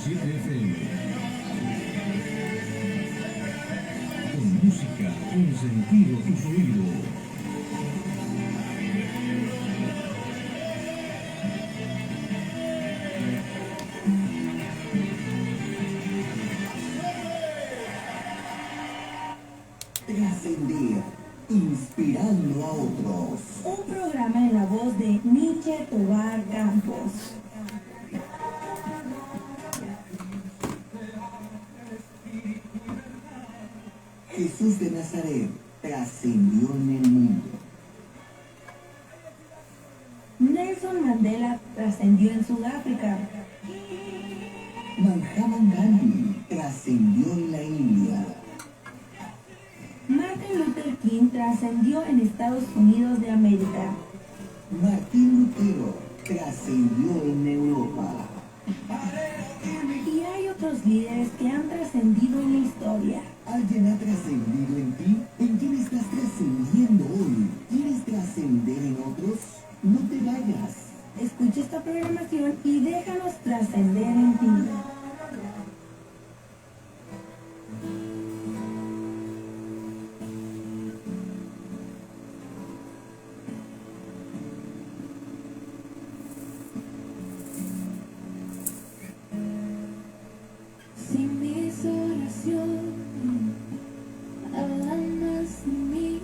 FM. Con música, con sentido tus oídos. Trascender, inspirando a otros. Un programa en la voz de Nietzsche Tobar Campos. Jesús de Nazaret trascendió en el mundo. Nelson Mandela trascendió en Sudáfrica. Mahatma Gandhi trascendió en la India. Martin Luther King trascendió en Estados Unidos de América. Martín Lutero trascendió en Europa. Y hay otros líderes que han trascendido en la historia. ¿Alguien ha trascendido en ti? ¿En quién estás trascendiendo hoy? ¿Quieres trascender en otros? No te vayas. Escucha esta programación y déjanos trascender en ti. Sin mis oraciones, hablan más de mí.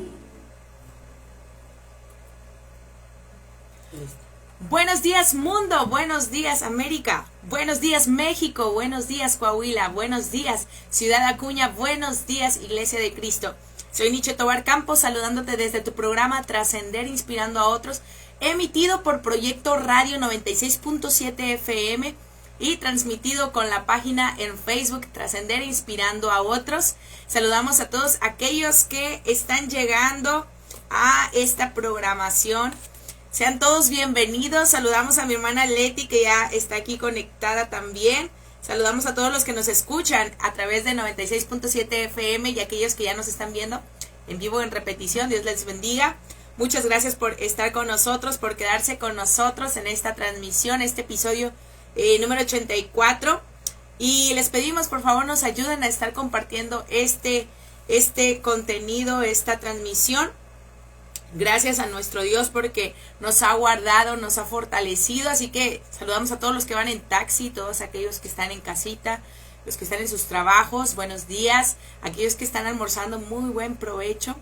Buenos días mundo, buenos días América, buenos días México, buenos días Coahuila, buenos días Ciudad Acuña, buenos días Iglesia de Cristo. Soy Nietzsche Tobar Campos saludándote desde tu programa Trascender Inspirando a Otros, emitido por Proyecto Radio 96.7 FM y transmitido con la página en Facebook Trascender Inspirando a Otros. Saludamos a todos aquellos que están llegando a esta programación. Sean todos bienvenidos. Saludamos a mi hermana Leti, que ya está aquí conectada también. Saludamos a todos los que nos escuchan a través de 96.7 FM y aquellos que ya nos están viendo en vivo o en repetición. Dios les bendiga. Muchas gracias por estar con nosotros, por quedarse con nosotros en esta transmisión, este episodio número 84. Y les pedimos, por favor, nos ayuden a estar compartiendo este contenido, esta transmisión. Gracias a nuestro Dios porque nos ha guardado, nos ha fortalecido. Así que saludamos a todos los que van en taxi, todos aquellos que están en casita, los que están en sus trabajos. Buenos días. Aquellos que están almorzando, muy buen provecho.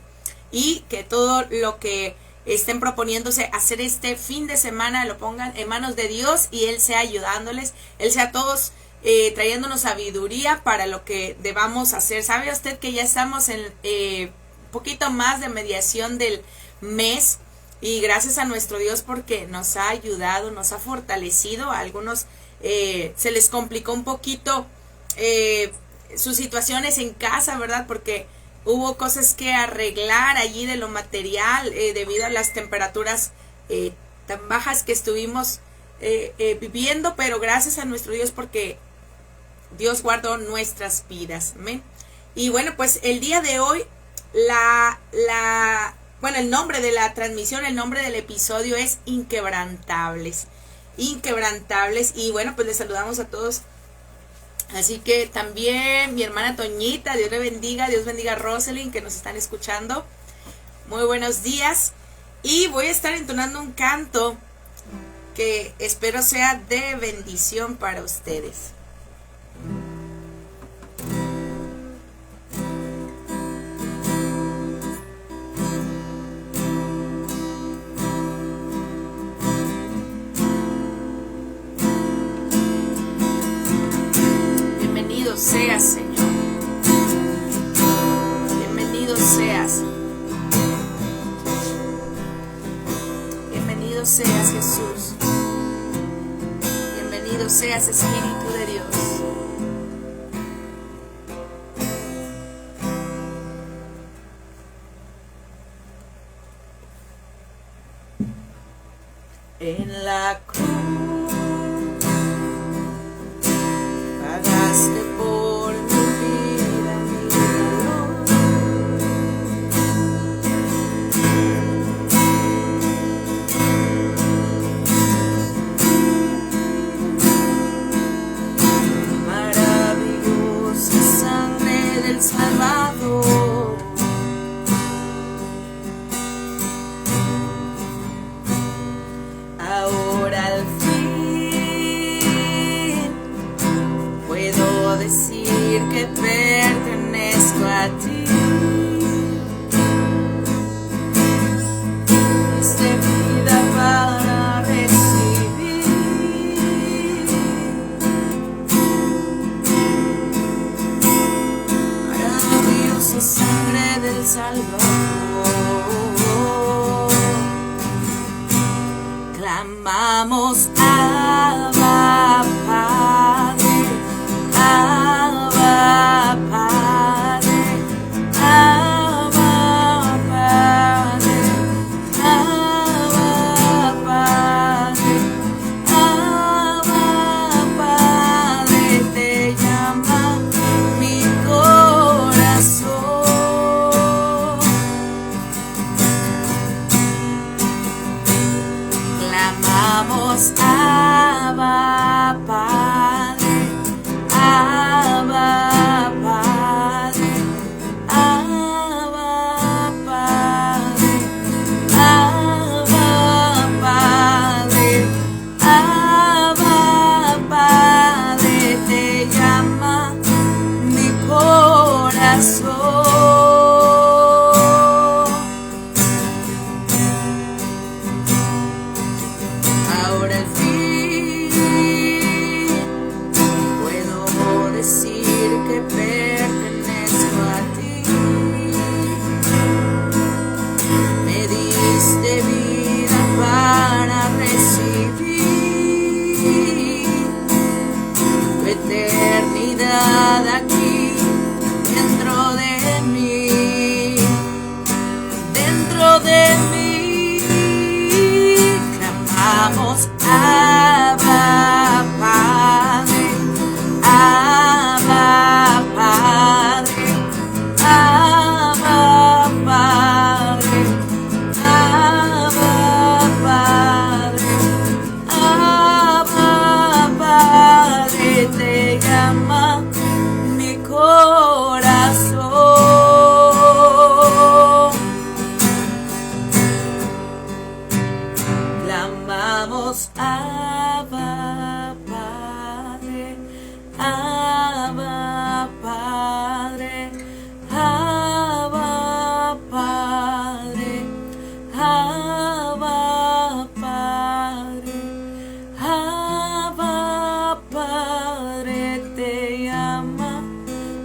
Y que todo lo que estén proponiéndose hacer este fin de semana lo pongan en manos de Dios y Él sea ayudándoles. Él sea todos trayéndonos sabiduría para lo que debamos hacer. ¿Sabe usted que ya estamos en poquito más de mediación del mes? Y gracias a nuestro Dios porque nos ha ayudado, nos ha fortalecido. A algunos se les complicó un poquito sus situaciones en casa, ¿verdad? Porque hubo cosas que arreglar allí de lo material debido a las temperaturas tan bajas que estuvimos viviendo, pero gracias a nuestro Dios porque Dios guardó nuestras vidas. Amén. Y bueno, pues el día de hoy el nombre de la transmisión, el nombre del episodio es Inquebrantables. Inquebrantables. Y bueno, pues les saludamos a todos. Así que también mi hermana Toñita, Dios le bendiga. Dios bendiga a Rosalind, que nos están escuchando. Muy buenos días. Y voy a estar entonando un canto que espero sea de bendición para ustedes. Seas, Señor. Bienvenido seas. Bienvenido seas, Jesús. Bienvenido seas, Espíritu de Dios. En la cruz pagaste por mi vida, mi dolor. decir que pertenezco a ti. De vida para recibir. Maravillosa sangre del Salvador. Clamamos Abba Padre, Abba Padre, Abba Padre, Abba Padre, Abba Padre, te llama mi corazón. Clamamos Abba Padre, Abba Padre, Abba Padre, Abba Padre, Abba Padre, te llama mi corazón. Ahora al fin puedo decir que pertenezco a ti. Me diste vida para recibir tu eternidad aquí dentro de mí, dentro de mí. Clamamos Abba Padre, Abba Padre, Abba Padre, Abba Padre, Abba Padre, te llama mi corazón. Clamamos Abba Padre, Abba Padre, Abba Padre, Abba Padre, Abba Padre, te llama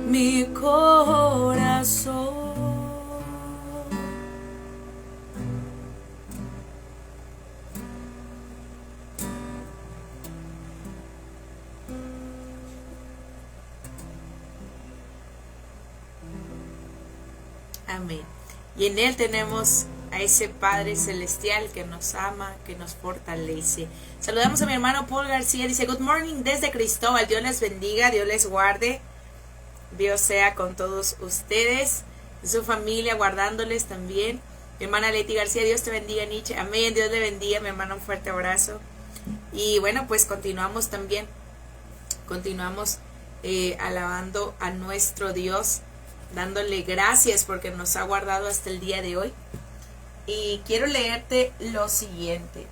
mi corazón. Amén. Y en Él tenemos a ese Padre Celestial que nos ama, que nos fortalece. Saludamos a mi hermano Paul García. Dice, good morning desde Cristóbal. Dios les bendiga, Dios les guarde. Dios sea con todos ustedes, su familia, guardándoles también. Mi hermana Leti García, Dios te bendiga, Nietzsche. Amén, Dios le bendiga, mi hermano, un fuerte abrazo. Y bueno, pues continuamos también. Continuamos alabando a nuestro Dios, dándole gracias porque nos ha guardado hasta el día de hoy. Y quiero leerte lo siguiente.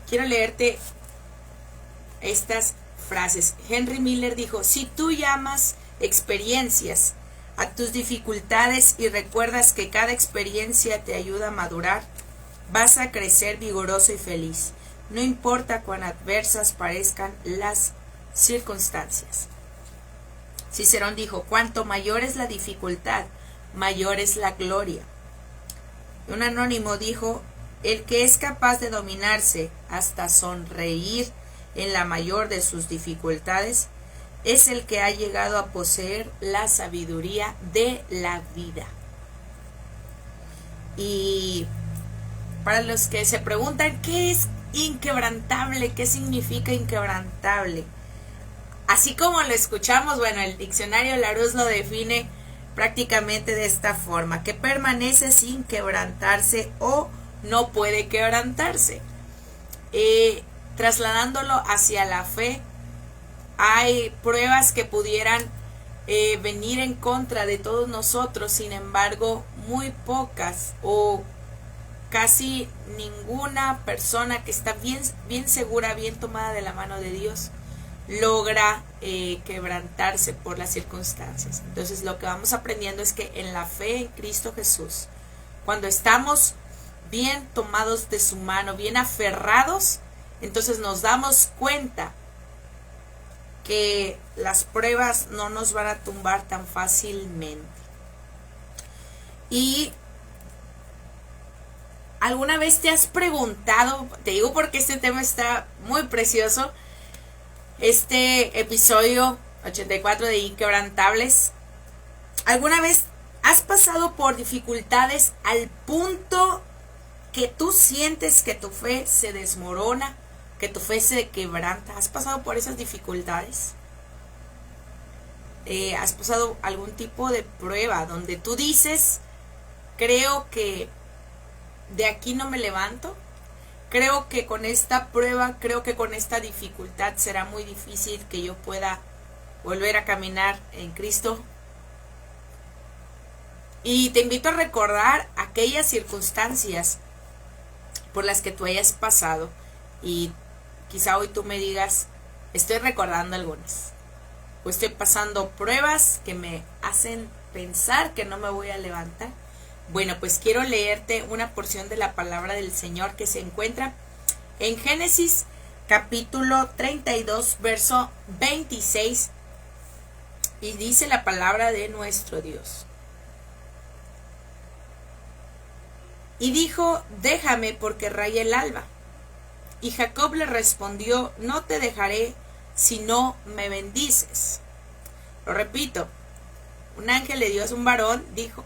Quiero leerte estas frases. Henry Miller dijo, si tú llamas experiencias a tus dificultades y recuerdas que cada experiencia te ayuda a madurar, vas a crecer vigoroso y feliz. No importa cuán adversas parezcan las circunstancias. Cicerón dijo, cuanto mayor es la dificultad, mayor es la gloria. Un anónimo dijo, el que es capaz de dominarse hasta sonreír en la mayor de sus dificultades, es el que ha llegado a poseer la sabiduría de la vida. Y para los que se preguntan, ¿qué es inquebrantable? ¿Qué significa inquebrantable? Así como lo escuchamos, bueno, el diccionario Larousse lo define prácticamente de esta forma, que permanece sin quebrantarse o no puede quebrantarse. Trasladándolo hacia la fe, hay pruebas que pudieran venir en contra de todos nosotros, sin embargo, muy pocas o casi ninguna persona que está bien segura, bien tomada de la mano de Dios, logra quebrantarse por las circunstancias. Entonces lo que vamos aprendiendo es que en la fe en Cristo Jesús, cuando estamos bien tomados de su mano, bien aferrados, entonces nos damos cuenta que las pruebas no nos van a tumbar tan fácilmente. Y ¿alguna vez te has preguntado, te digo porque este tema está muy precioso, este episodio 84 de Inquebrantables, ¿alguna vez has pasado por dificultades al punto que tú sientes que tu fe se desmorona, que tu fe se quebranta? ¿Has pasado por esas dificultades? ¿Has pasado algún tipo de prueba donde tú dices, creo que de aquí no me levanto? Creo que con esta prueba, creo que con esta dificultad será muy difícil que yo pueda volver a caminar en Cristo. Y te invito a recordar aquellas circunstancias por las que tú hayas pasado. Y quizá hoy tú me digas, estoy recordando algunas. O estoy pasando pruebas que me hacen pensar que no me voy a levantar. Bueno, pues quiero leerte una porción de la palabra del Señor que se encuentra en Génesis capítulo 32, verso 26. Y dice la palabra de nuestro Dios. Y dijo, déjame porque raya el alba. Y Jacob le respondió, no te dejaré si no me bendices. Lo repito, un ángel de Dios, un varón, dijo,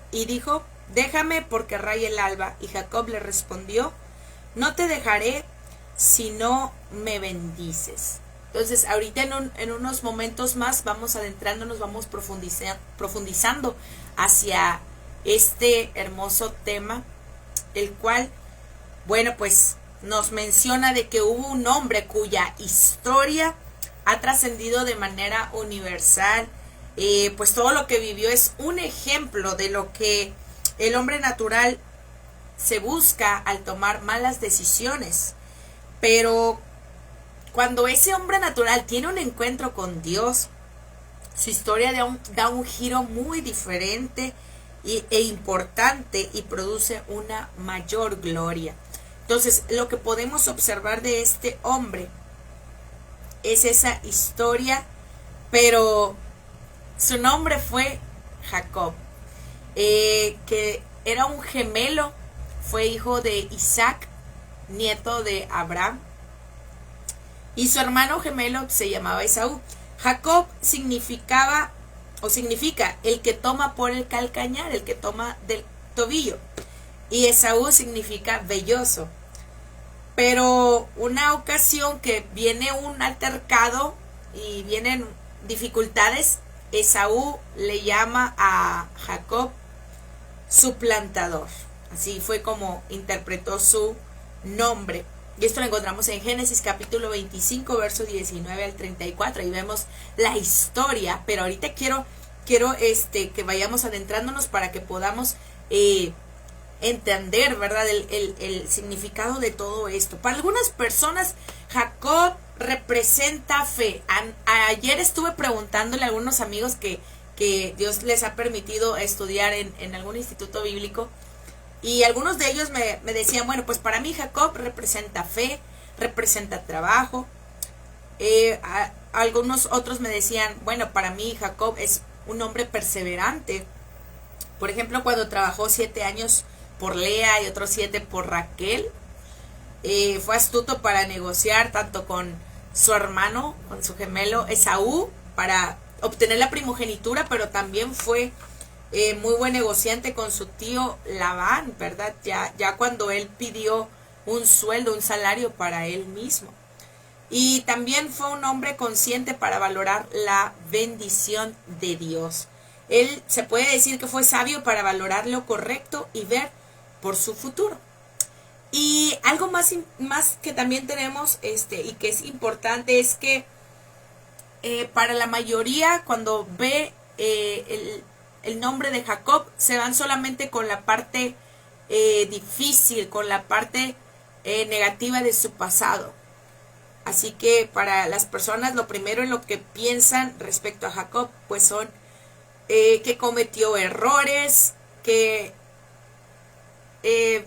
déjame porque raya el alba. Y Jacob le respondió, no te dejaré si no me bendices. Entonces, ahorita en unos momentos más vamos adentrándonos, vamos profundizando hacia este hermoso tema, el cual, bueno, pues nos menciona de que hubo un hombre cuya historia ha trascendido de manera universal. Pues todo lo que vivió es un ejemplo de lo que el hombre natural se busca al tomar malas decisiones. Pero cuando ese hombre natural tiene un encuentro con Dios, su historia da un giro muy diferente e importante y produce una mayor gloria. Entonces, lo que podemos observar de este hombre es esa historia, pero su nombre fue Jacob, que era un gemelo, fue hijo de Isaac, nieto de Abraham, y su hermano gemelo se llamaba Esaú. Jacob significa el que toma por el calcañar, el que toma del tobillo, y Esaú significa velloso. Pero una ocasión que viene un altercado y vienen dificultades, Esaú le llama a Jacob suplantador. Así fue como interpretó su nombre. Y esto lo encontramos en Génesis capítulo 25, versos 19 al 34. Ahí vemos la historia, pero ahorita quiero que vayamos adentrándonos para que podamos entender, ¿verdad?, el significado de todo esto. Para algunas personas, Jacob representa fe. Ayer estuve preguntándole a algunos amigos que Dios les ha permitido estudiar en algún instituto bíblico, y algunos de ellos me decían, bueno, pues para mí Jacob representa fe, representa trabajo. Algunos otros me decían, bueno, para mí Jacob es un hombre perseverante. Por ejemplo, cuando trabajó 7 años por Lea y otros 7 por Raquel, fue astuto para negociar tanto con su hermano, con su gemelo Esaú, para obtener la primogenitura, pero también fue muy buen negociante con su tío Labán, ¿verdad? Ya cuando él pidió un sueldo, un salario para él mismo. Y también fue un hombre consciente para valorar la bendición de Dios. Él se puede decir que fue sabio para valorar lo correcto y ver por su futuro. Y algo más que también tenemos y que es importante es que para la mayoría, cuando ve el nombre de Jacob, se van solamente con la parte difícil, con la parte negativa de su pasado. Así que para las personas lo primero en lo que piensan respecto a Jacob pues son que cometió errores, que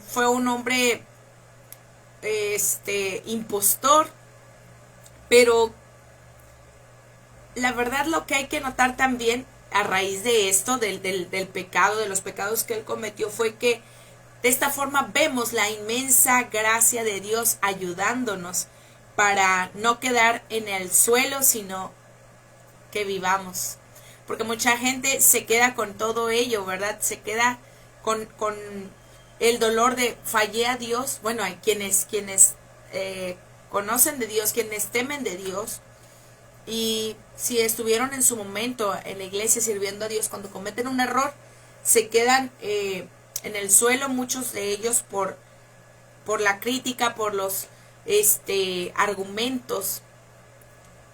fue un hombre impostor, pero la verdad lo que hay que notar también a raíz de esto, del pecado, de los pecados que él cometió, fue que de esta forma vemos la inmensa gracia de Dios ayudándonos para no quedar en el suelo, sino que vivamos. Porque mucha gente se queda con todo ello, ¿verdad? Se queda con el dolor de fallé a Dios. Bueno, hay quienes conocen de Dios, quienes temen de Dios, y si estuvieron en su momento en la iglesia sirviendo a Dios, cuando cometen un error, se quedan en el suelo, muchos de ellos por la crítica, por los argumentos,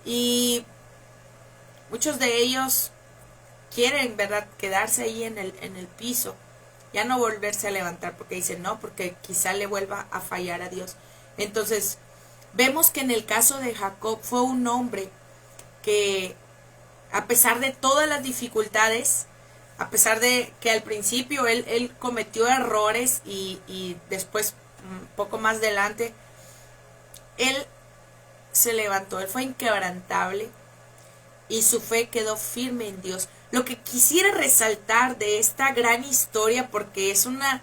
y muchos de ellos quieren, ¿verdad?, quedarse ahí en el piso, ya no volverse a levantar, porque dicen no, porque quizá le vuelva a fallar a Dios. Entonces vemos que en el caso de Jacob fue un hombre que, a pesar de todas las dificultades, a pesar de que al principio él cometió errores y después, un poco más adelante, él se levantó, él fue inquebrantable y su fe quedó firme en Dios. Lo que quisiera resaltar de esta gran historia, porque es una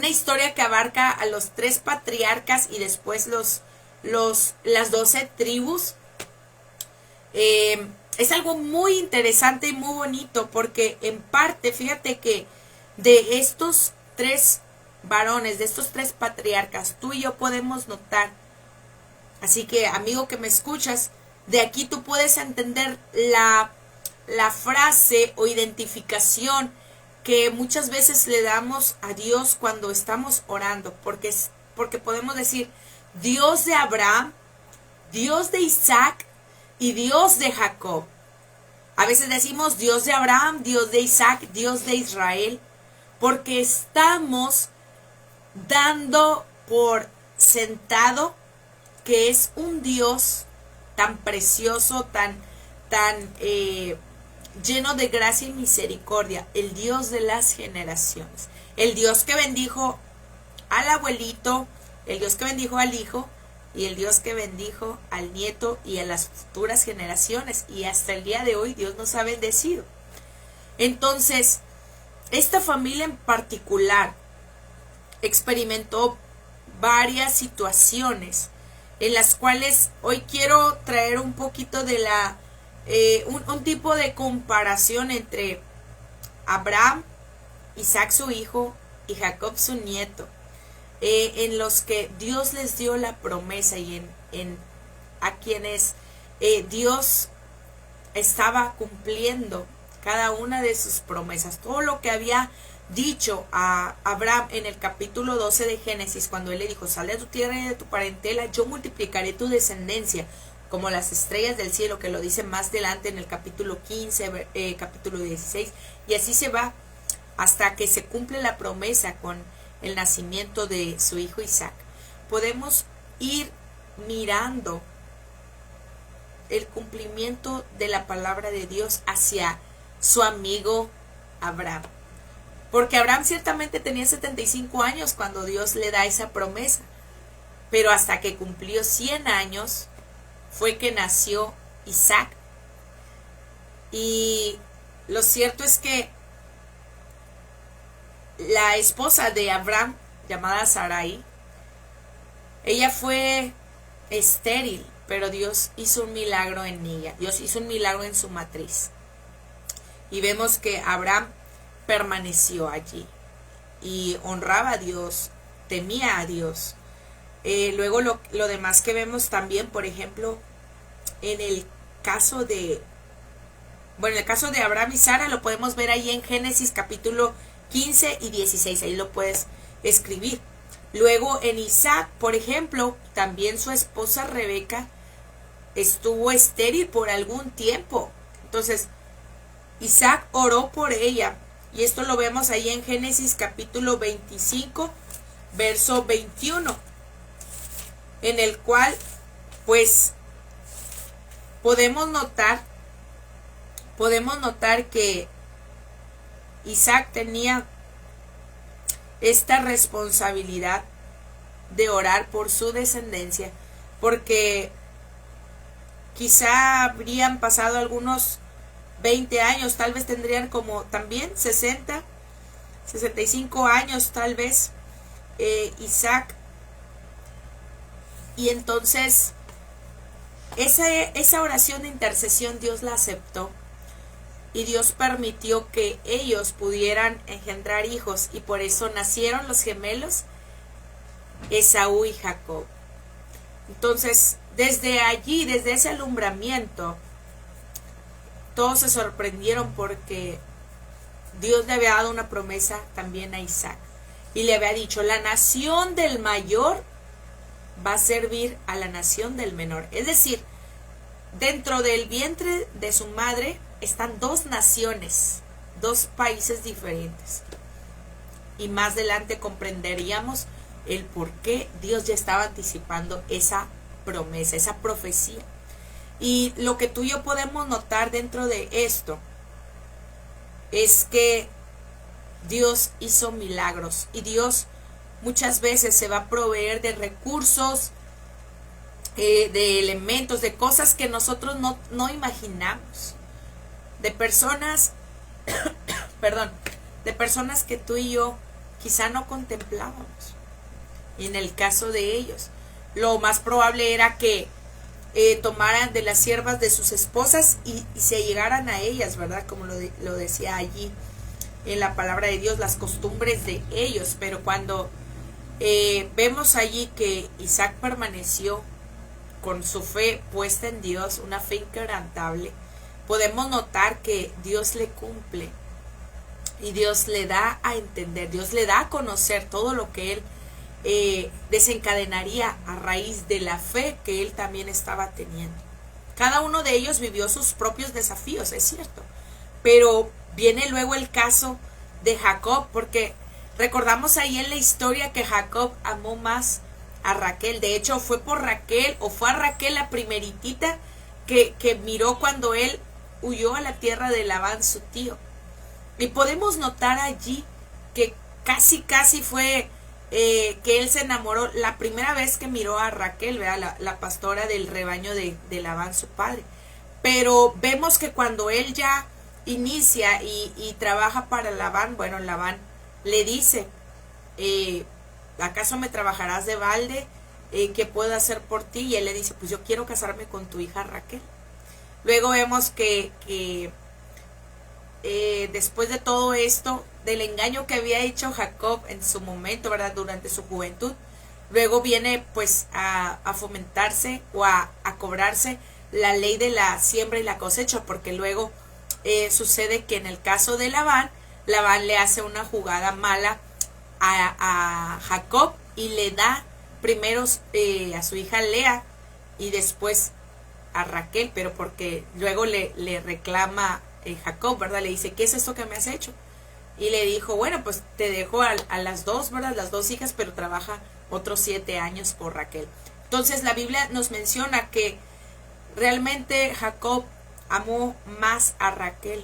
historia que abarca a los 3 patriarcas y después las 12 tribus, es algo muy interesante y muy bonito, porque en parte, fíjate que de estos 3 varones, de estos 3 patriarcas, tú y yo podemos notar. Así que, amigo que me escuchas, de aquí tú puedes entender la frase o identificación que muchas veces le damos a Dios cuando estamos orando, porque podemos decir Dios de Abraham, Dios de Isaac y Dios de Jacob. A veces decimos Dios de Abraham, Dios de Isaac, Dios de Israel, porque estamos dando por sentado que es un Dios tan precioso, tan lleno de gracia y misericordia, el Dios de las generaciones, el Dios que bendijo al abuelito, el Dios que bendijo al hijo y el Dios que bendijo al nieto y a las futuras generaciones, y hasta el día de hoy Dios nos ha bendecido. Entonces, esta familia en particular experimentó varias situaciones en las cuales hoy quiero traer un poquito de un tipo de comparación entre Abraham, Isaac su hijo y Jacob su nieto, en los que Dios les dio la promesa y a quienes Dios estaba cumpliendo cada una de sus promesas. Todo lo que había dicho a Abraham en el capítulo 12 de Génesis, cuando él le dijo, sal de tu tierra y de tu parentela, yo multiplicaré tu descendencia como las estrellas del cielo, que lo dice más adelante en el capítulo 15, capítulo 16, y así se va hasta que se cumple la promesa con el nacimiento de su hijo Isaac. Podemos ir mirando el cumplimiento de la palabra de Dios hacia su amigo Abraham. Porque Abraham ciertamente tenía 75 años cuando Dios le da esa promesa. Pero hasta que cumplió 100 años fue que nació Isaac. Y lo cierto es que la esposa de Abraham, llamada Sarai, ella fue estéril, pero Dios hizo un milagro en ella. Dios hizo un milagro en su matriz. Y vemos que Abraham permaneció allí y honraba a Dios, temía a Dios. Luego lo demás que vemos también, por ejemplo, en el caso de Abraham y Sara, lo podemos ver ahí en Génesis capítulo 15 y 16, ahí lo puedes escribir. Luego en Isaac, por ejemplo, también su esposa Rebeca estuvo estéril por algún tiempo. Entonces, Isaac oró por ella. Y esto lo vemos ahí en Génesis capítulo 25, verso 21. En el cual, pues, podemos notar que Isaac tenía esta responsabilidad de orar por su descendencia, porque quizá habrían pasado algunos 20 años, tal vez tendrían como también 60, 65 años tal vez, Isaac, y entonces esa oración de intercesión Dios la aceptó, y Dios permitió que ellos pudieran engendrar hijos, y por eso nacieron los gemelos Esaú y Jacob. Entonces, desde allí, desde ese alumbramiento, todos se sorprendieron porque Dios le había dado una promesa también a Isaac, y le había dicho: la nación del mayor va a servir a la nación del menor. Es decir, dentro del vientre de su madre están dos naciones, dos países diferentes. Y más adelante comprenderíamos el por qué Dios ya estaba anticipando esa promesa, esa profecía. Y lo que tú y yo podemos notar dentro de esto es que Dios hizo milagros, y Dios muchas veces se va a proveer de recursos, de elementos, de cosas que nosotros no imaginamos, de personas de personas que tú y yo quizá no contemplábamos. Y en el caso de ellos, lo más probable era que tomaran de las siervas de sus esposas y se llegaran a ellas, ¿verdad? Como lo decía allí en la palabra de Dios, las costumbres de ellos. Pero cuando vemos allí que Isaac permaneció con su fe puesta en Dios, una fe inquebrantable, podemos notar que Dios le cumple, y Dios le da a entender, Dios le da a conocer todo lo que él desencadenaría a raíz de la fe que él también estaba teniendo. Cada uno de ellos vivió sus propios desafíos, es cierto, pero viene luego el caso de Jacob, porque recordamos ahí en la historia que Jacob amó más a Raquel. De hecho, fue a Raquel la primeritita que miró cuando él huyó a la tierra de Labán, su tío. Y podemos notar allí que casi fue que él se enamoró la primera vez que miró a Raquel, ¿verdad? La pastora del rebaño de Labán, su padre. Pero vemos que cuando él ya inicia y trabaja para Labán, bueno, Labán le dice: ¿acaso me trabajarás de balde? ¿Qué puedo hacer por ti? Y él le dice: pues yo quiero casarme con tu hija Raquel. Luego vemos que después de todo esto, del engaño que había hecho Jacob en su momento, ¿verdad? Durante su juventud, luego viene pues a fomentarse o a cobrarse la ley de la siembra y la cosecha, porque luego sucede que en el caso de Labán le hace una jugada mala a Jacob y le da primero a su hija Lea y después a Raquel, pero porque luego le reclama Jacob, ¿verdad? Le dice: ¿qué es esto que me has hecho? Y le dijo: bueno, pues te dejo a las dos, ¿verdad? Las dos hijas, pero trabaja otros 7 años por Raquel. Entonces la Biblia nos menciona que realmente Jacob amó más a Raquel,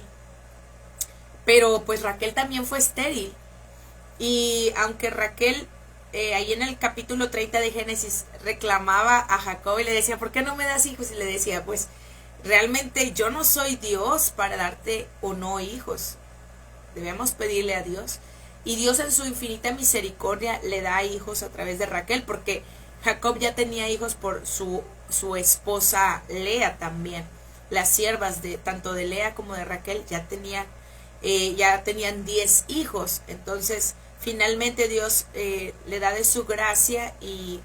pero pues Raquel también fue estéril. Y aunque Raquel ahí en el capítulo 30 de Génesis reclamaba a Jacob y le decía: ¿por qué no me das hijos? Y le decía: pues realmente yo no soy Dios para darte o no hijos. Debemos pedirle a Dios. Y Dios en su infinita misericordia le da hijos a través de Raquel, porque Jacob ya tenía hijos por su esposa Lea también. Las siervas tanto de Lea como de Raquel ya tenían 10 hijos. Entonces finalmente Dios le da de su gracia, y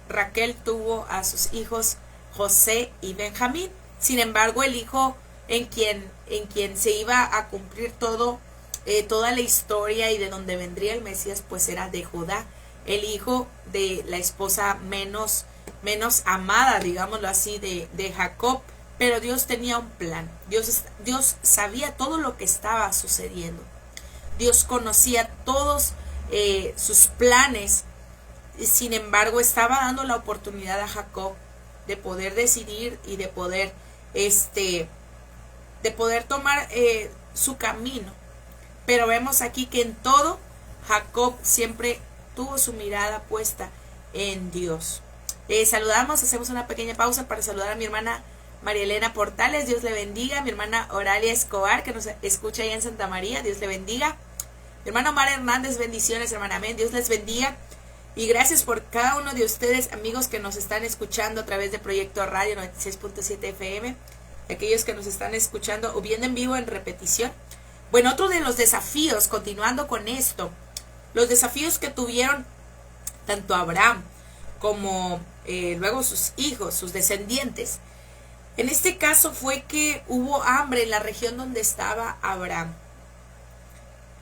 Raquel tuvo a sus hijos José y Benjamín. Sin embargo, el hijo en quien se iba a cumplir toda la historia y de donde vendría el Mesías, pues era de Judá, el hijo de la esposa menos amada, digámoslo así, de Jacob. Pero Dios tenía un plan. Dios sabía todo lo que estaba sucediendo. Dios conocía todos sus planes. Sin embargo, estaba dando la oportunidad a Jacob de poder decidir y de poder, tomar su camino. Pero vemos aquí que en todo Jacob siempre tuvo su mirada puesta en Dios. Saludamos, hacemos una pequeña pausa para saludar a mi hermana María Elena Portales, Dios le bendiga. Mi hermana Oralia Escobar, que nos escucha allá en Santa María, Dios le bendiga. Mi hermano Omar Hernández, bendiciones, hermana, amén, Dios les bendiga. Y gracias por cada uno de ustedes, amigos, que nos están escuchando a través de Proyecto Radio 96.7 FM, aquellos que nos están escuchando o viendo en vivo en repetición. Bueno, otro de los desafíos, continuando con esto, los desafíos que tuvieron tanto Abraham como luego sus hijos, sus descendientes. En este caso fue que hubo hambre en la región donde estaba Abraham.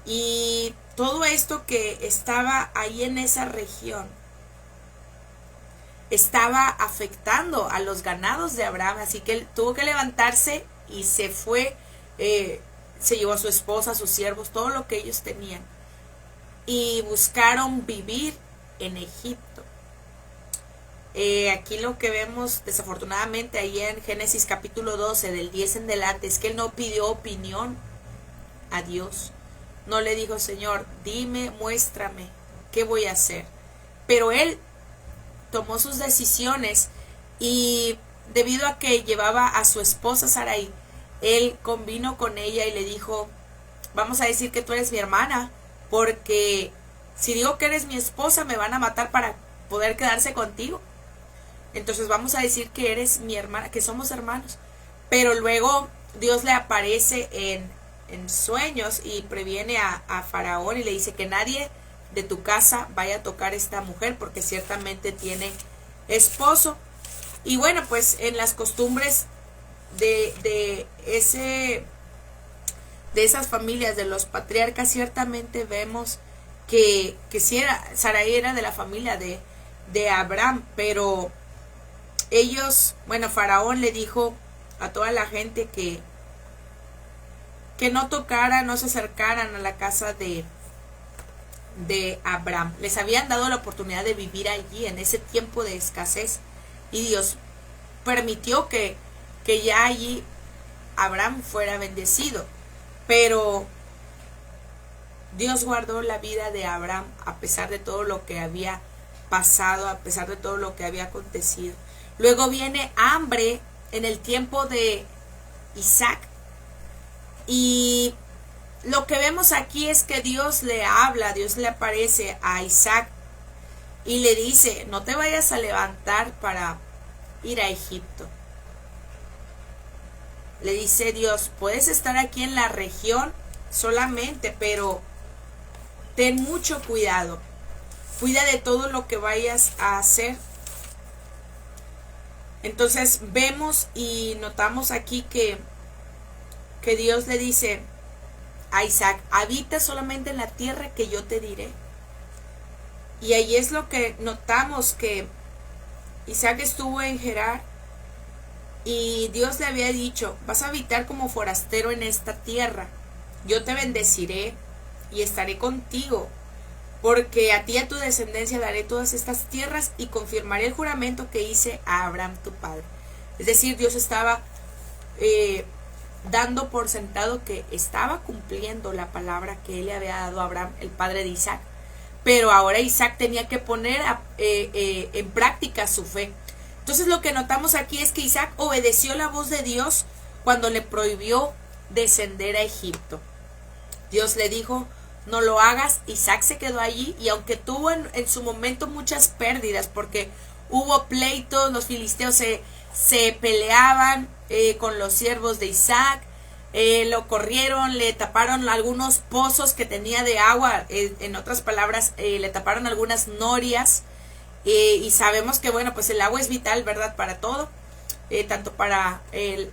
Y todo esto que estaba ahí en esa región estaba afectando a los ganados de Abraham, así que él tuvo que levantarse y se fue, se llevó a su esposa, a sus siervos, todo lo que ellos tenían, y buscaron vivir en Egipto. Aquí lo que vemos desafortunadamente ahí en Génesis capítulo 12 del 10 en delante es que él no pidió opinión a Dios. No le dijo, Señor, dime, muéstrame, ¿qué voy a hacer? Pero él tomó sus decisiones y debido a que llevaba a su esposa Sarai, él convino con ella y le dijo, vamos a decir que tú eres mi hermana, porque si digo que eres mi esposa me van a matar para poder quedarse contigo. Entonces vamos a decir que eres mi hermana, que somos hermanos. Pero luego Dios le aparece en sueños y previene a Faraón y le dice que nadie de tu casa vaya a tocar a esta mujer porque ciertamente tiene esposo. Y bueno, pues en las costumbres de esas familias, de los patriarcas, ciertamente vemos que sí Sarai era de la familia de Abraham, pero ellos, bueno, Faraón le dijo a toda la gente que no tocaran, no se acercaran a la casa de Abraham. Les habían dado la oportunidad de vivir allí en ese tiempo de escasez y Dios permitió que ya allí Abraham fuera bendecido, pero Dios guardó la vida de Abraham a pesar de todo lo que había pasado, a pesar de todo lo que había acontecido. Luego viene hambre en el tiempo de Isaac. Y lo que vemos aquí es que Dios le habla, Dios le aparece a Isaac y le dice, no te vayas a levantar para ir a Egipto. Le dice Dios, puedes estar aquí en la región solamente, pero ten mucho cuidado. Cuida de todo lo que vayas a hacer. Entonces vemos y notamos aquí que Dios le dice a Isaac, habita solamente en la tierra que yo te diré. Y ahí es lo que notamos, que Isaac estuvo en Gerar y Dios le había dicho, vas a habitar como forastero en esta tierra, yo te bendeciré y estaré contigo, porque a ti y a tu descendencia daré todas estas tierras y confirmaré el juramento que hice a Abraham tu padre. Es decir, Dios estaba dando por sentado que estaba cumpliendo la palabra que él le había dado a Abraham, el padre de Isaac. Pero ahora Isaac tenía que poner en práctica su fe. Entonces lo que notamos aquí es que Isaac obedeció la voz de Dios cuando le prohibió descender a Egipto. Dios le dijo, no lo hagas. Isaac se quedó allí y aunque tuvo en su momento muchas pérdidas porque hubo pleitos, los filisteos se peleaban con los siervos de Isaac, lo corrieron, le taparon algunos pozos que tenía de agua, en otras palabras, le taparon algunas norias, y sabemos que, bueno, pues el agua es vital, ¿verdad?, para todo, tanto para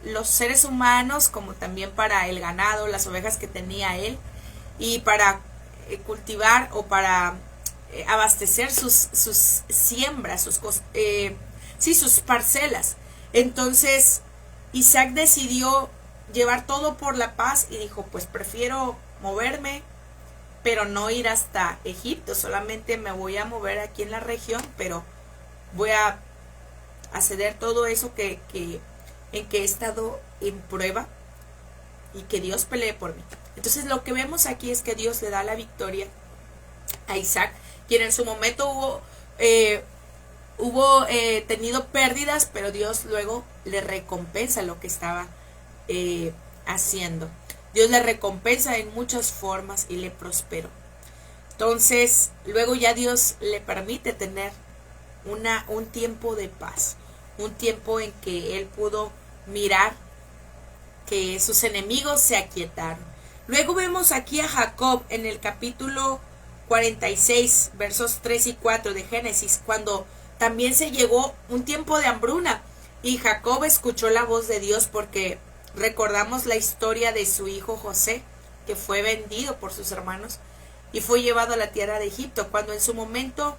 los seres humanos como también para el ganado, las ovejas que tenía él, y para cultivar o para abastecer sus siembras, sus parcelas. Entonces Isaac decidió llevar todo por la paz y dijo, pues prefiero moverme, pero no ir hasta Egipto, solamente me voy a mover aquí en la región, pero voy a a ceder todo eso en que he estado en prueba y que Dios pelee por mí. Entonces lo que vemos aquí es que Dios le da la victoria a Isaac, quien en su momento hubo tenido pérdidas, pero Dios luego le recompensa lo que estaba haciendo. Dios le recompensa en muchas formas y le prosperó. Entonces, luego ya Dios le permite tener un tiempo de paz, un tiempo en que él pudo mirar que sus enemigos se aquietaron. Luego vemos aquí a Jacob en el capítulo 46, versos 3 y 4 de Génesis, cuando también se llegó un tiempo de hambruna y Jacob escuchó la voz de Dios, porque recordamos la historia de su hijo José, que fue vendido por sus hermanos y fue llevado a la tierra de Egipto. Cuando en su momento,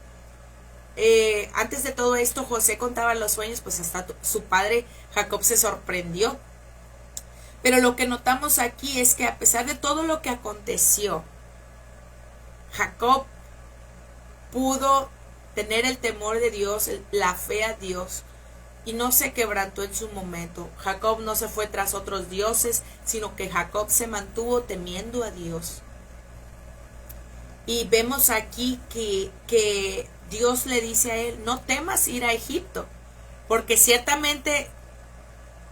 antes de todo esto, José contaba los sueños, pues hasta su padre Jacob se sorprendió. Pero lo que notamos aquí es que a pesar de todo lo que aconteció, Jacob pudo tener el temor de Dios, la fe a Dios, y no se quebrantó en su momento. Jacob no se fue tras otros dioses, sino que Jacob se mantuvo temiendo a Dios. Y vemos aquí que Dios le dice a él, no temas ir a Egipto, porque ciertamente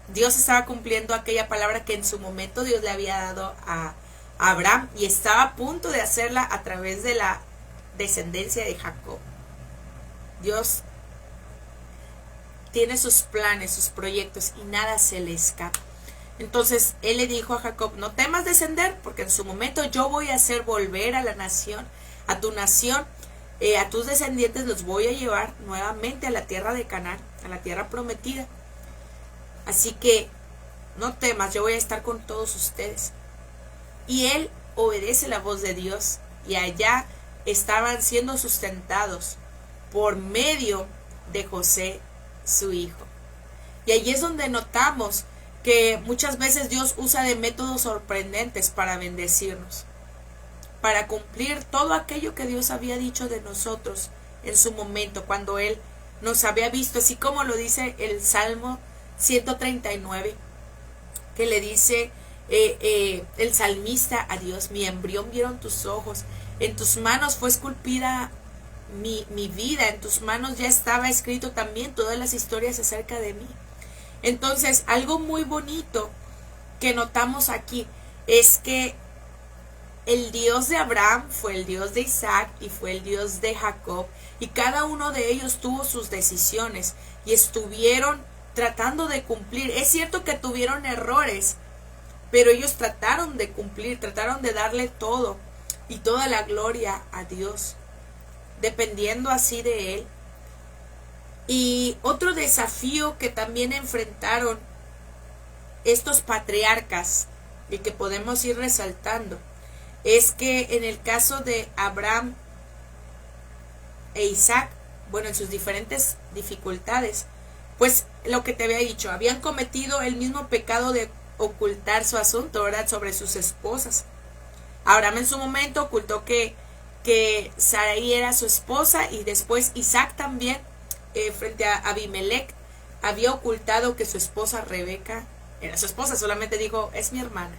Dios estaba cumpliendo aquella palabra que en su momento Dios le había dado a Abraham, y estaba a punto de hacerla a través de la descendencia de Jacob. Dios tiene sus planes, sus proyectos, y nada se le escapa. Entonces él le dijo a Jacob, no temas descender, porque en su momento yo voy a hacer volver a la nación, a tu nación, a tus descendientes los voy a llevar nuevamente a la tierra de Canaán, a la tierra prometida. Así que no temas, yo voy a estar con todos ustedes. Y él obedece la voz de Dios, y allá estaban siendo sustentados por medio de José, su hijo. Y allí es donde notamos que muchas veces Dios usa de métodos sorprendentes para bendecirnos, para cumplir todo aquello que Dios había dicho de nosotros en su momento, cuando Él nos había visto, así como lo dice el Salmo 139, que le dice el salmista a Dios, mi embrión vieron tus ojos, en tus manos fue esculpida mi vida, en tus manos ya estaba escrito también todas las historias acerca de mí. Entonces, algo muy bonito que notamos aquí es que el Dios de Abraham fue el Dios de Isaac y fue el Dios de Jacob, y cada uno de ellos tuvo sus decisiones y estuvieron tratando de cumplir. Es cierto que tuvieron errores, pero ellos trataron de cumplir, trataron de darle todo y toda la gloria a Dios, dependiendo así de Él. Y otro desafío que también enfrentaron estos patriarcas y que podemos ir resaltando es que en el caso de Abraham e Isaac, bueno, en sus diferentes dificultades, pues lo que te había dicho, habían cometido el mismo pecado de ocultar su asunto, ¿verdad?, sobre sus esposas. Abraham en su momento ocultó que Sarai era su esposa, y después Isaac también, frente a Abimelech, había ocultado que su esposa Rebeca era su esposa, solamente dijo, es mi hermana.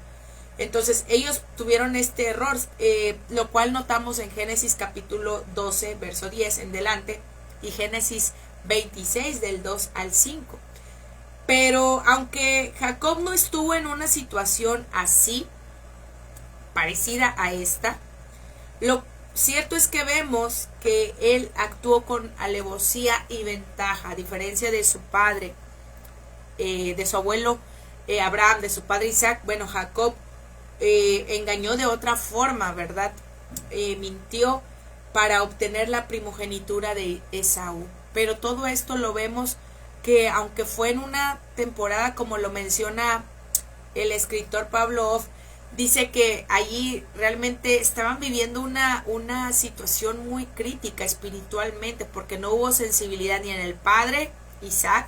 Entonces ellos tuvieron este error, lo cual notamos en Génesis capítulo 12, verso 10 en delante, y Génesis 26 del 2 al 5. Pero aunque Jacob no estuvo en una situación así, parecida a esta, lo cierto es que vemos que él actuó con alevosía y ventaja, a diferencia de su padre, de su abuelo Abraham, de su padre Isaac. Bueno, Jacob engañó de otra forma, ¿verdad? Mintió para obtener la primogenitura de Esaú. Pero todo esto lo vemos que, aunque fue en una temporada, como lo menciona el escritor Pablo Off, dice que allí realmente estaban viviendo una situación muy crítica espiritualmente, porque no hubo sensibilidad ni en el padre Isaac,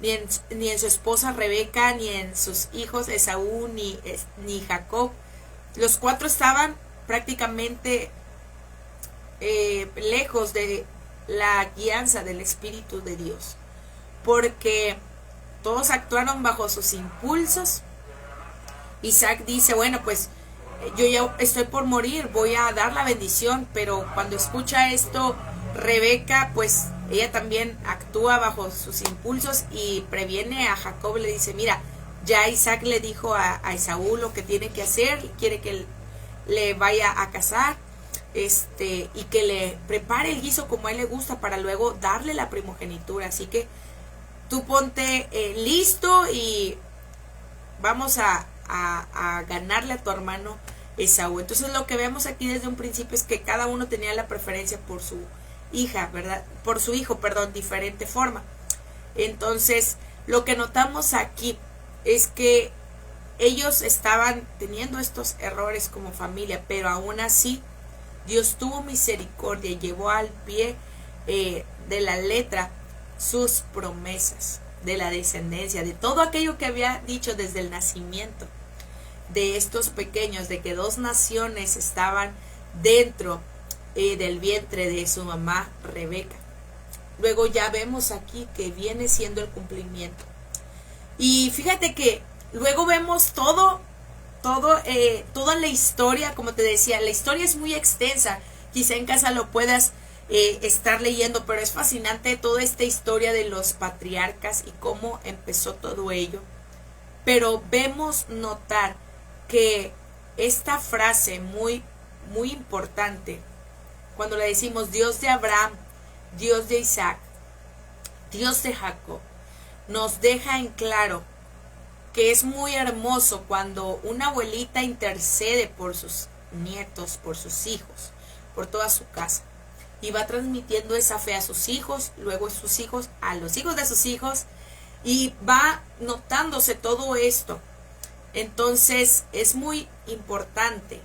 ni en su esposa Rebeca, ni en sus hijos Esaú, ni Jacob. Los cuatro estaban prácticamente lejos de la guianza del Espíritu de Dios. porque todos actuaron bajo sus impulsos. Isaac dice, bueno, pues yo ya estoy por morir, voy a dar la bendición, pero cuando escucha esto, Rebeca, pues ella también actúa bajo sus impulsos y previene a Jacob, le dice, mira, ya Isaac le dijo a Esaú lo que tiene que hacer, quiere que le vaya a casar, y que le prepare el guiso como a él le gusta para luego darle la primogenitura, así que tú ponte listo y vamos a ganarle a tu hermano Esaú. Entonces lo que vemos aquí desde un principio es que cada uno tenía la preferencia por su hija, ¿verdad? Por su hijo, perdón, diferente forma. Entonces lo que notamos aquí es que ellos estaban teniendo estos errores como familia, pero aún así Dios tuvo misericordia y llevó al pie de la letra sus promesas de la descendencia, de todo aquello que había dicho desde el nacimiento de estos pequeños, de que 2 naciones estaban dentro del vientre de su mamá Rebeca. Luego ya vemos aquí que viene siendo el cumplimiento. Y fíjate que luego vemos toda la historia, como te decía, la historia es muy extensa, quizá en casa lo puedas estar leyendo, pero es fascinante toda esta historia de los patriarcas y cómo empezó todo ello. Pero vemos notar que esta frase muy, muy importante, cuando le decimos Dios de Abraham, Dios de Isaac, Dios de Jacob, nos deja en claro que es muy hermoso cuando una abuelita intercede por sus nietos, por sus hijos, por toda su casa, y va transmitiendo esa fe a sus hijos, luego sus hijos, a los hijos de sus hijos, y va notándose todo esto. Entonces es muy importante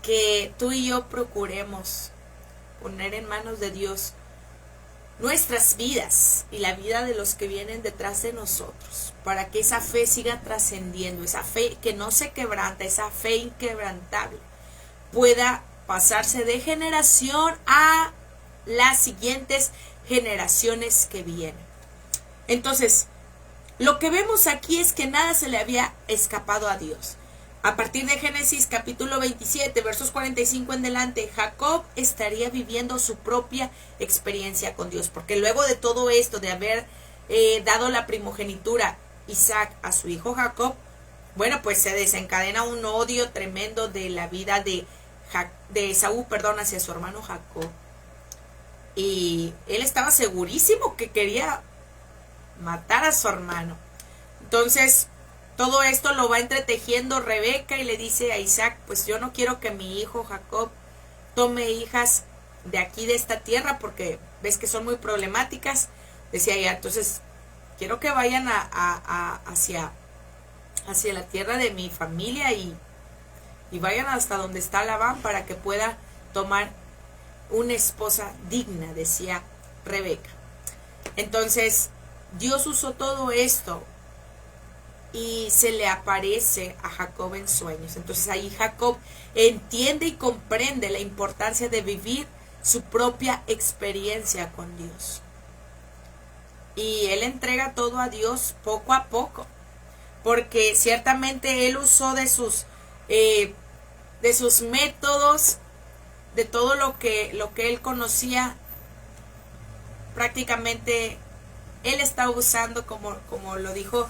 que tú y yo procuremos poner en manos de Dios nuestras vidas y la vida de los que vienen detrás de nosotros, para que esa fe siga trascendiendo, esa fe que no se quebranta, esa fe inquebrantable, pueda pasarse de generación a las siguientes generaciones que vienen. Entonces, lo que vemos aquí es que nada se le había escapado a Dios. A partir de Génesis capítulo 27, versos 45 en adelante, Jacob estaría viviendo su propia experiencia con Dios, porque luego de todo esto, de haber dado la primogenitura Isaac a su hijo Jacob, bueno, pues se desencadena un odio tremendo de la vida de Esaú, hacia su hermano Jacob. Y él estaba segurísimo que quería matar a su hermano. Entonces, todo esto lo va entretejiendo Rebeca y le dice a Isaac, pues yo no quiero que mi hijo Jacob tome hijas de aquí, de esta tierra, porque ves que son muy problemáticas. Decía ella, entonces quiero que vayan hacia la tierra de mi familia y vayan hasta donde está Labán para que pueda tomar una esposa digna, decía Rebeca. Entonces Dios usó todo esto y se le aparece a Jacob en sueños. Entonces ahí Jacob entiende y comprende la importancia de vivir su propia experiencia con Dios. Y él entrega todo a Dios poco a poco, porque ciertamente él usó de sus métodos, de todo lo que él conocía. Prácticamente él estaba usando, como lo dijo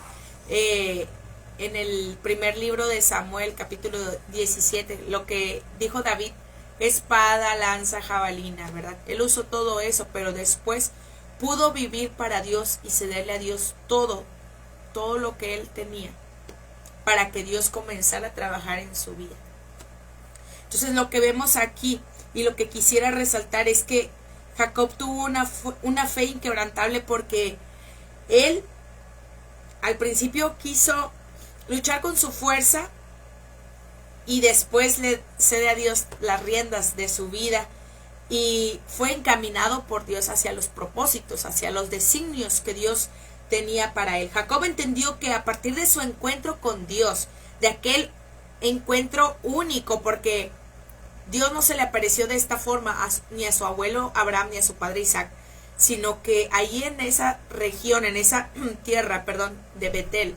en el primer libro de Samuel, capítulo 17, lo que dijo David: espada, lanza, jabalina, ¿verdad? Él usó todo eso, pero después pudo vivir para Dios y cederle a Dios todo lo que él tenía, para que Dios comenzara a trabajar en su vida. Entonces lo que vemos aquí y lo que quisiera resaltar es que Jacob tuvo una fe inquebrantable, porque él al principio quiso luchar con su fuerza y después le cede a Dios las riendas de su vida y fue encaminado por Dios hacia los propósitos, hacia los designios que Dios tenía para él. Jacob entendió que a partir de su encuentro con Dios, de aquel encuentro único, porque Dios no se le apareció de esta forma ni a su abuelo Abraham ni a su padre Isaac, sino que ahí en esa región, en esa tierra, de Betel,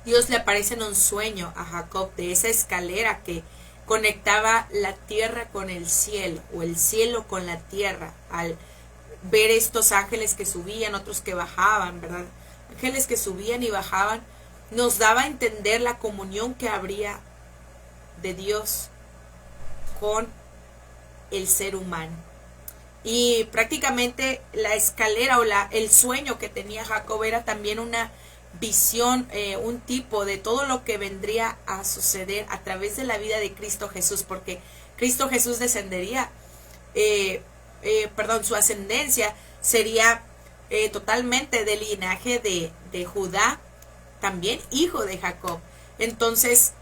Dios le aparece en un sueño a Jacob de esa escalera que conectaba la tierra con el cielo, o el cielo con la tierra, al ver estos ángeles que subían, otros que bajaban, ¿verdad? Ángeles que subían y bajaban, nos daba a entender la comunión que habría de Dios con el ser humano. Y prácticamente la escalera o el sueño que tenía Jacob era también una visión, un tipo de todo lo que vendría a suceder a través de la vida de Cristo Jesús, porque Cristo Jesús descendería, su ascendencia sería totalmente del linaje de Judá, también hijo de Jacob. Entonces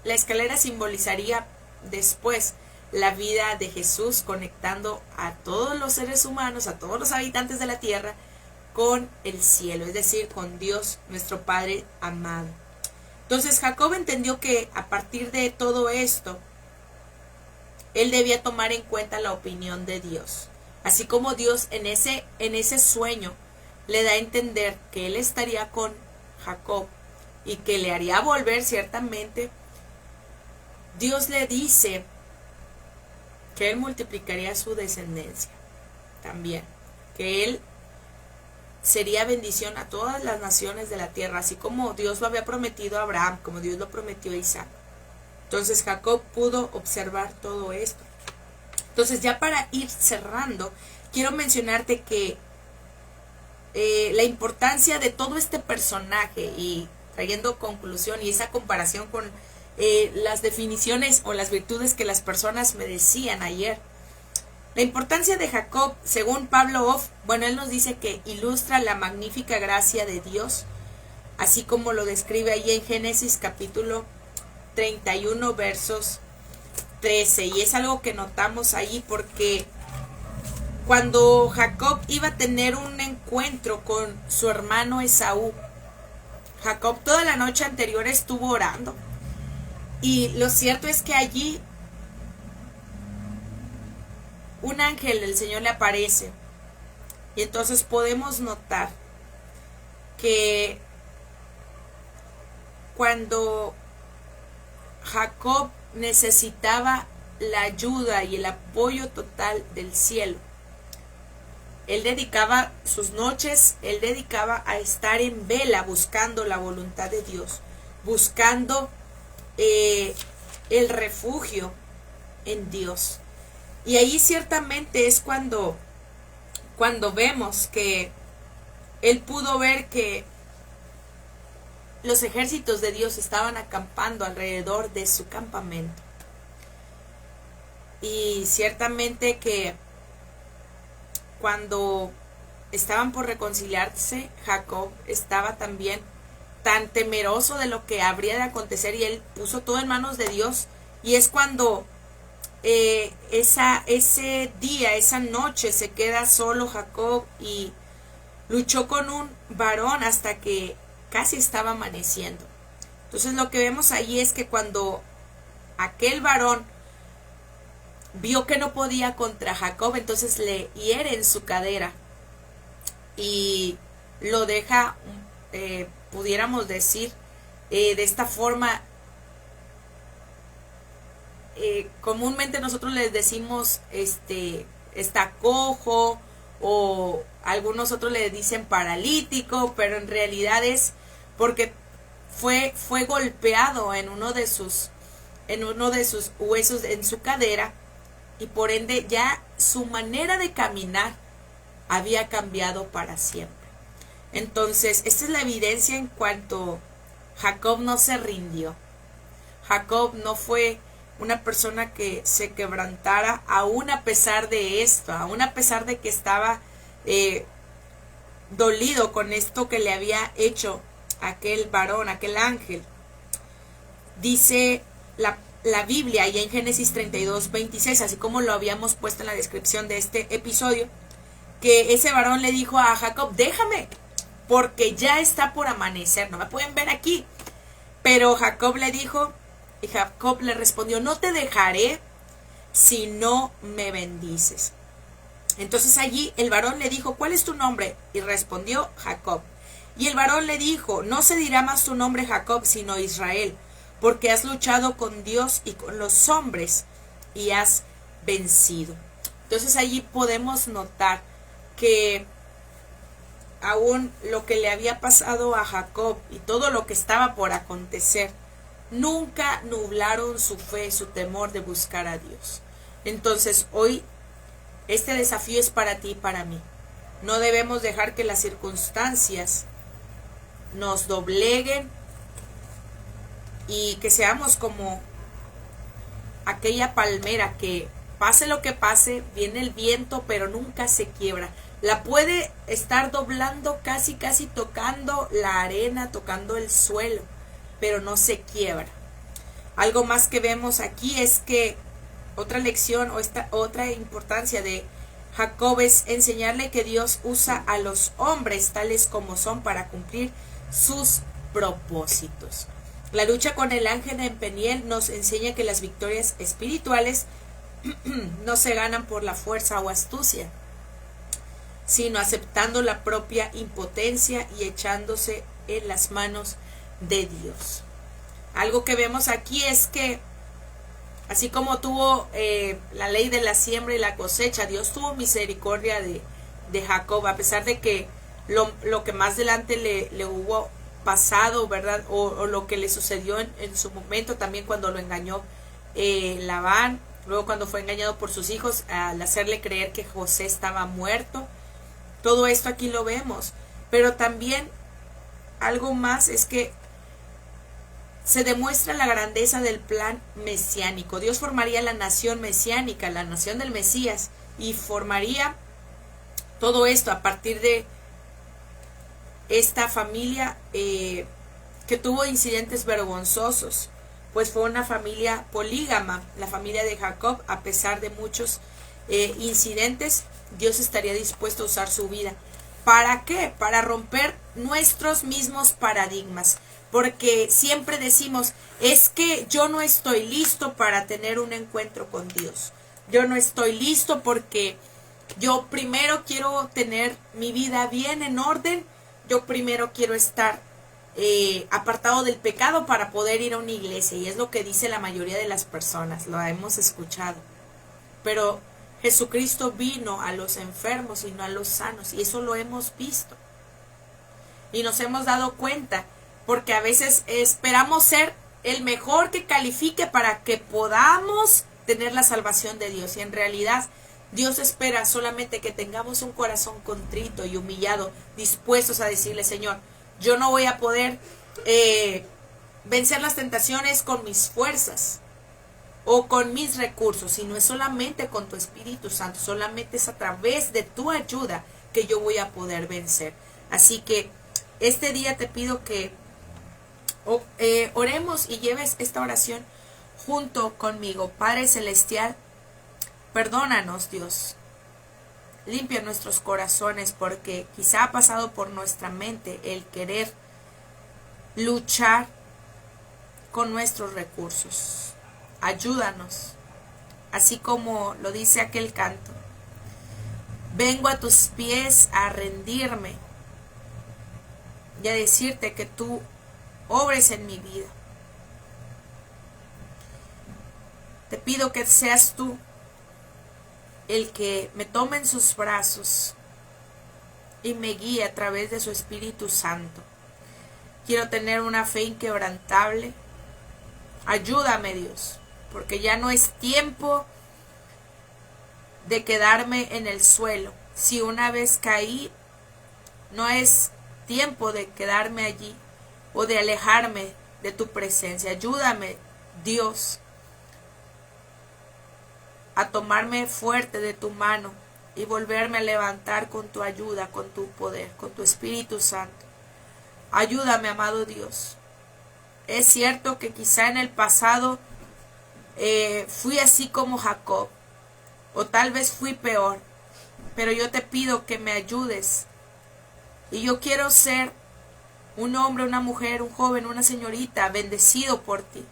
la escalera simbolizaría después la vida de Jesús, conectando a todos los seres humanos, a todos los habitantes de la tierra, con el cielo, es decir, con Dios, nuestro Padre amado. Entonces Jacob entendió que a partir de todo esto, él debía tomar en cuenta la opinión de Dios. Así como Dios en ese sueño le da a entender que él estaría con Jacob y que le haría volver ciertamente, Dios le dice que él multiplicaría su descendencia también, que él sería bendición a todas las naciones de la tierra, así como Dios lo había prometido a Abraham, como Dios lo prometió a Isaac. Entonces Jacob pudo observar todo esto. Entonces, ya para ir cerrando, quiero mencionarte que la importancia de todo este personaje, y trayendo conclusión y esa comparación con las definiciones o las virtudes que las personas me decían ayer. La importancia de Jacob, según Pablo Off, él nos dice que ilustra la magnífica gracia de Dios, así como lo describe ahí en Génesis capítulo 31 versos 13, y es algo que notamos ahí porque cuando Jacob iba a tener un encuentro con su hermano Esaú, Jacob toda la noche anterior estuvo orando, y lo cierto es que allí un ángel del Señor le aparece, y entonces podemos notar que cuando Jacob necesitaba la ayuda y el apoyo total del cielo, él dedicaba sus noches, él dedicaba a estar en vela buscando la voluntad de Dios, buscando el refugio en Dios. Y ahí ciertamente es cuando vemos que él pudo ver que los ejércitos de Dios estaban acampando alrededor de su campamento. Y ciertamente que cuando estaban por reconciliarse, Jacob estaba también tan temeroso de lo que habría de acontecer, y él puso todo en manos de Dios. Y es cuando ese día, esa noche, se queda solo Jacob y luchó con un varón hasta que casi estaba amaneciendo. Entonces lo que vemos ahí es que cuando aquel varón vio que no podía contra Jacob, entonces le hiere en su cadera y lo deja, pudiéramos decir, de esta forma, comúnmente nosotros les decimos está cojo, o algunos otros le dicen paralítico, pero en realidad es porque fue golpeado en uno de sus huesos en su cadera, y por ende ya su manera de caminar había cambiado para siempre. Entonces, esta es la evidencia en cuanto Jacob no se rindió. Jacob no fue una persona que se quebrantara aún a pesar de esto, aún a pesar de que estaba dolido con esto que le había hecho aquel varón, aquel ángel. Dice la Biblia y en Génesis 32, 26, así como lo habíamos puesto en la descripción de este episodio, que ese varón le dijo a Jacob: déjame, porque ya está por amanecer, no me pueden ver aquí. Pero Jacob le dijo, y Jacob le respondió: no te dejaré si no me bendices. Entonces allí el varón le dijo, ¿cuál es tu nombre? Y respondió, Jacob. Y el varón le dijo, no se dirá más tu nombre Jacob, sino Israel, porque has luchado con Dios y con los hombres y has vencido. Entonces allí podemos notar que aún lo que le había pasado a Jacob y todo lo que estaba por acontecer, nunca nublaron su fe, su temor de buscar a Dios. Entonces hoy este desafío es para ti y para mí. No debemos dejar que las circunstancias nos dobleguen y que seamos como aquella palmera que pase lo que pase, viene el viento, pero nunca se quiebra. La puede estar doblando, casi tocando la arena, tocando el suelo, pero no se quiebra. Algo más que vemos aquí es que otra lección o esta otra importancia de Jacob es enseñarle que Dios usa a los hombres tales como son para cumplir sus propósitos. La lucha con el ángel en Peniel nos enseña que las victorias espirituales no se ganan por la fuerza o astucia, sino aceptando la propia impotencia y echándose en las manos de Dios. Algo que vemos aquí es que así como tuvo la ley de la siembra y la cosecha, Dios tuvo misericordia de Jacob, a pesar de que lo que más adelante le hubo pasado, ¿verdad? O lo que le sucedió en su momento, también cuando lo engañó Labán, luego cuando fue engañado por sus hijos al hacerle creer que José estaba muerto. Todo esto aquí lo vemos, pero también algo más es que se demuestra la grandeza del plan mesiánico. Dios formaría la nación mesiánica, la nación del Mesías, y formaría todo esto a partir de esta familia que tuvo incidentes vergonzosos, pues fue una familia polígama, la familia de Jacob. A pesar de muchos incidentes, Dios estaría dispuesto a usar su vida. ¿Para qué? Para romper nuestros mismos paradigmas. Porque siempre decimos, es que yo no estoy listo para tener un encuentro con Dios. Yo no estoy listo porque yo primero quiero tener mi vida bien en orden. Yo primero quiero estar apartado del pecado para poder ir a una iglesia. Y es lo que dice la mayoría de las personas, lo hemos escuchado. Pero Jesucristo vino a los enfermos y no a los sanos. Y eso lo hemos visto. Y nos hemos dado cuenta. Porque a veces esperamos ser el mejor que califique para que podamos tener la salvación de Dios. Y en realidad Dios espera solamente que tengamos un corazón contrito y humillado, dispuestos a decirle, Señor, yo no voy a poder vencer las tentaciones con mis fuerzas o con mis recursos, sino es solamente con tu Espíritu Santo, solamente es a través de tu ayuda que yo voy a poder vencer. Así que este día te pido que oremos y lleves esta oración junto conmigo. Padre Celestial, perdónanos, Dios. Limpia nuestros corazones, porque quizá ha pasado por nuestra mente el querer luchar con nuestros recursos. Ayúdanos, así como lo dice aquel canto. Vengo a tus pies a rendirme y a decirte que tú obres en mi vida. Te pido que seas tú el que me tome en sus brazos y me guíe a través de su Espíritu Santo. Quiero tener una fe inquebrantable. Ayúdame, Dios, porque ya no es tiempo de quedarme en el suelo. Si una vez caí, no es tiempo de quedarme allí o de alejarme de tu presencia. Ayúdame, Dios, a tomarme fuerte de tu mano y volverme a levantar con tu ayuda, con tu poder, con tu Espíritu Santo. Ayúdame, amado Dios. Es cierto que quizá en el pasado fui así como Jacob, o tal vez fui peor, pero yo te pido que me ayudes. Y yo quiero ser un hombre, una mujer, un joven, una señorita, bendecido por ti,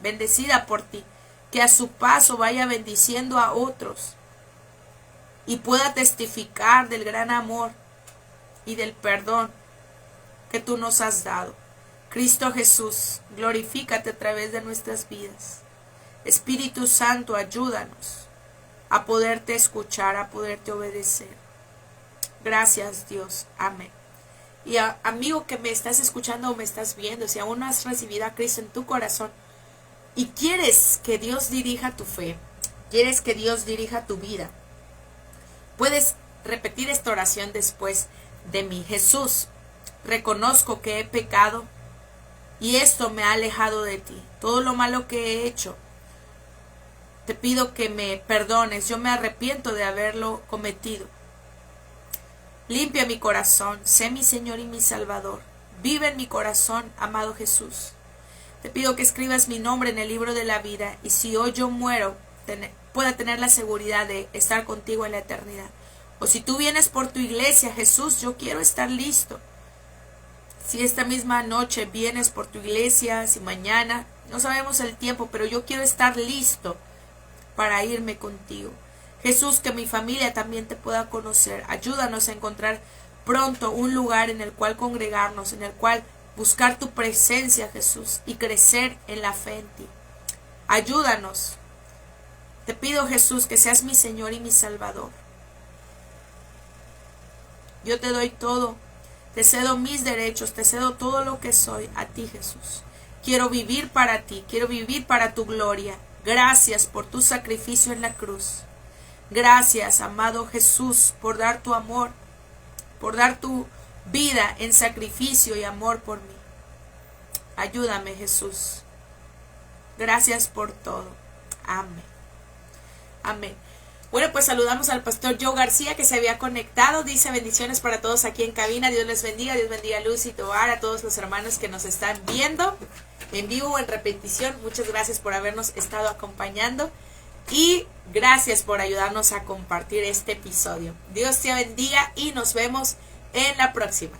bendecida por ti, que a su paso vaya bendiciendo a otros. y pueda testificar del gran amor y del perdón que tú nos has dado. Cristo Jesús, glorifícate a través de nuestras vidas. Espíritu Santo, ayúdanos a poderte escuchar, a poderte obedecer. Gracias, Dios. Amén. Y amigo que me estás escuchando o me estás viendo, si aún no has recibido a Cristo en tu corazón y quieres que Dios dirija tu fe, quieres que Dios dirija tu vida, puedes repetir esta oración después de mí. Jesús, reconozco que he pecado y esto me ha alejado de ti. Todo lo malo que he hecho, te pido que me perdones. Yo me arrepiento de haberlo cometido. Limpia mi corazón, sé mi Señor y mi Salvador. Vive en mi corazón, amado Jesús. Te pido que escribas mi nombre en el libro de la vida y si hoy yo muero, pueda tener la seguridad de estar contigo en la eternidad. O si tú vienes por tu iglesia, Jesús, yo quiero estar listo. Si esta misma noche vienes por tu iglesia, si mañana, no sabemos el tiempo, pero yo quiero estar listo para irme contigo. Jesús, que mi familia también te pueda conocer. Ayúdanos a encontrar pronto un lugar en el cual congregarnos, en el cual buscar tu presencia, Jesús, y crecer en la fe en ti. Ayúdanos. Te pido, Jesús, que seas mi Señor y mi Salvador. Yo te doy todo. Te cedo mis derechos, te cedo todo lo que soy a ti, Jesús. Quiero vivir para ti, quiero vivir para tu gloria. Gracias por tu sacrificio en la cruz. Gracias, amado Jesús, por dar tu amor, por dar tu vida en sacrificio y amor por mí. Ayúdame, Jesús. Gracias por todo. Amén. Amén. Bueno, pues saludamos al pastor Joe García que se había conectado. Dice bendiciones para todos aquí en cabina. Dios les bendiga. Dios bendiga a Luz y Tobar, a todos los hermanos que nos están viendo en vivo o en repetición. Muchas gracias por habernos estado acompañando y gracias por ayudarnos a compartir este episodio. Dios te bendiga y nos vemos en la próxima.